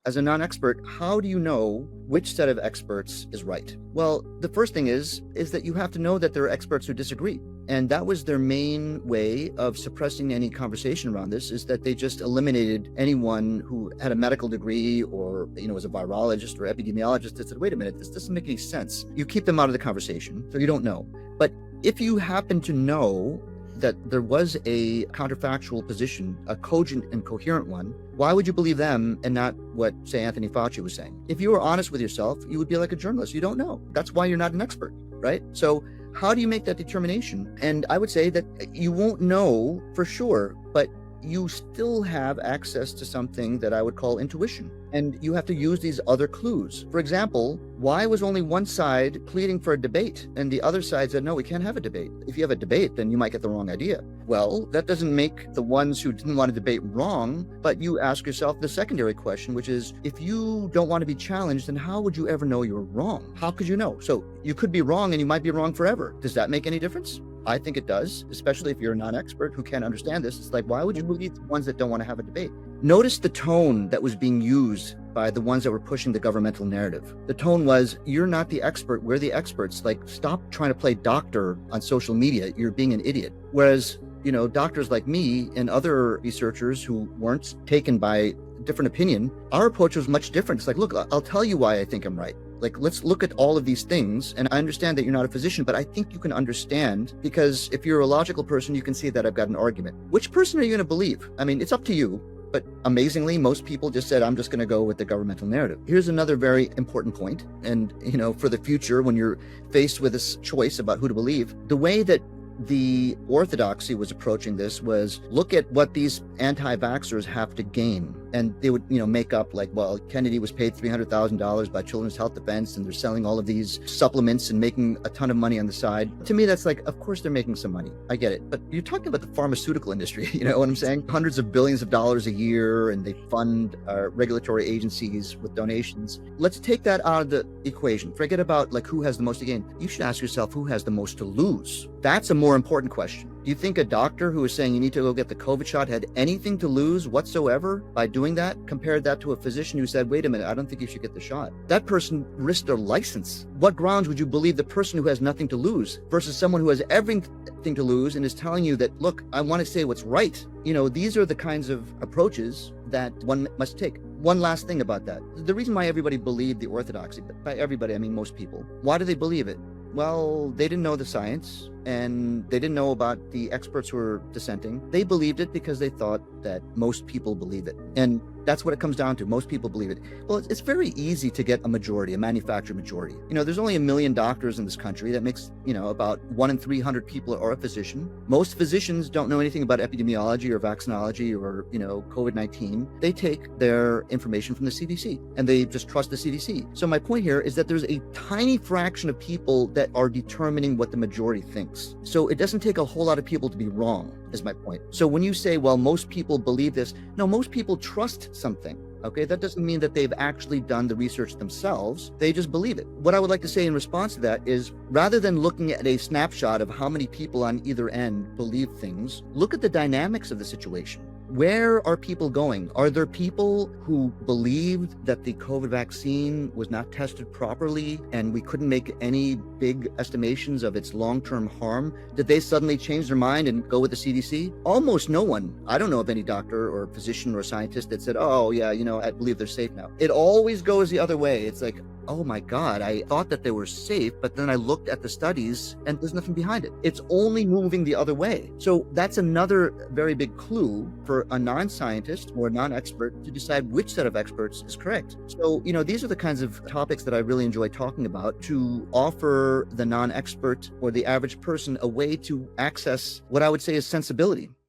as a non-expert, how do you know which set of experts is right? Well, the first thing is that you have to know that there are experts who disagree. And that was their main way of suppressing any conversation around this, is that they just eliminated anyone who had a medical degree or, was a virologist or epidemiologist that said, wait a minute, this doesn't make any sense. You keep them out of the conversation, so you don't know. But if you happen to know that there was a counterfactual position, a cogent and coherent one, why would you believe them and not what, say, Anthony Fauci was saying? If you were honest with yourself, you would be like a journalist. You don't know. That's why you're not an expert, right? So how do you make that determination? And I would say that you won't know for sure, but you still have access to something that I would call intuition. And you have to use these other clues. For example, why was only one side pleading for a debate and the other side said, no, we can't have a debate? If you have a debate, then you might get the wrong idea. Well, that doesn't make the ones who didn't want to debate wrong, but you ask yourself the secondary question, which is, if you don't want to be challenged, then how would you ever know you're wrong? How could you know? So you could be wrong and you might be wrong forever. Does that make any difference? I think it does, especially if you're a non-expert who can't understand this. It's like, why would you believe the ones that don't want to have a debate? Notice the tone that was being used by the ones that were pushing the governmental narrative. The tone was, you're not the expert, we're the experts. Like, stop trying to play doctor on social media. You're being an idiot. Whereas, doctors like me and other researchers who weren't taken by different opinion, our approach was much different. It's like, look, I'll tell you why I think I'm right. Like, let's look at all of these things. And I understand that you're not a physician, but I think you can understand, because if you're a logical person, you can see that I've got an argument. Which person are you going to believe? I mean, it's up to you. But amazingly, most people just said, I'm just going to go with the governmental narrative. Here's another very important point. And, for the future, when you're faced with this choice about who to believe, the way that the orthodoxy was approaching this was, look at what these anti-vaxxers have to gain. And they would, make up like, well, Kennedy was paid $300,000 by Children's Health Defense, and they're selling all of these supplements and making a ton of money on the side. To me, that's like, of course they're making some money. I get it. But you're talking about the pharmaceutical industry, you know what I'm saying? Hundreds of billions of dollars a year, and they fund regulatory agencies with donations. Let's take that out of the equation. Forget about like who has the most to gain. You should ask yourself, who has the most to lose? That's a more important question. Do you think a doctor who is saying you need to go get the COVID shot had anything to lose whatsoever by doing that? Compared that to a physician who said, wait a minute, I don't think you should get the shot. That person risked their license. What grounds would you believe the person who has nothing to lose versus someone who has everything to lose and is telling you that, look, I want to say what's right? These are the kinds of approaches that one must take. One last thing about that. The reason why everybody believed the orthodoxy, by everybody, I mean most people, why do they believe it? Well, they didn't know the science, and they didn't know about the experts who were dissenting. They believed it because they thought that most people believe it. And that's what it comes down to. Most people believe it. Well, it's very easy to get a majority, a manufactured majority. There's only 1 million doctors in this country. That makes, about 1 in 300 people are a physician. Most physicians don't know anything about epidemiology or vaccinology or, COVID-19. They take their information from the CDC and they just trust the CDC. So my point here is that there's a tiny fraction of people that are determining what the majority thinks. So it doesn't take a whole lot of people to be wrong, is my point. So when you say, well, most people believe this, no, most people trust something. Okay, that doesn't mean that they've actually done the research themselves. They just believe it. What I would like to say in response to that is, rather than looking at a snapshot of how many people on either end believe things, look at the dynamics of the situation. Where are people going? Are there people who believed that the COVID vaccine was not tested properly and we couldn't make any big estimations of its long-term harm? Did they suddenly change their mind and go with the CDC? Almost no one. I don't know of any doctor or physician or scientist that said, oh yeah, I believe they're safe now. It always goes the other way. It's like, oh my God, I thought that they were safe, but then I looked at the studies and there's nothing behind it. It's only moving the other way. So that's another very big clue for a non-scientist or a non-expert to decide which set of experts is correct. So, these are the kinds of topics that I really enjoy talking about, to offer the non-expert or the average person a way to access what I would say is sensibility.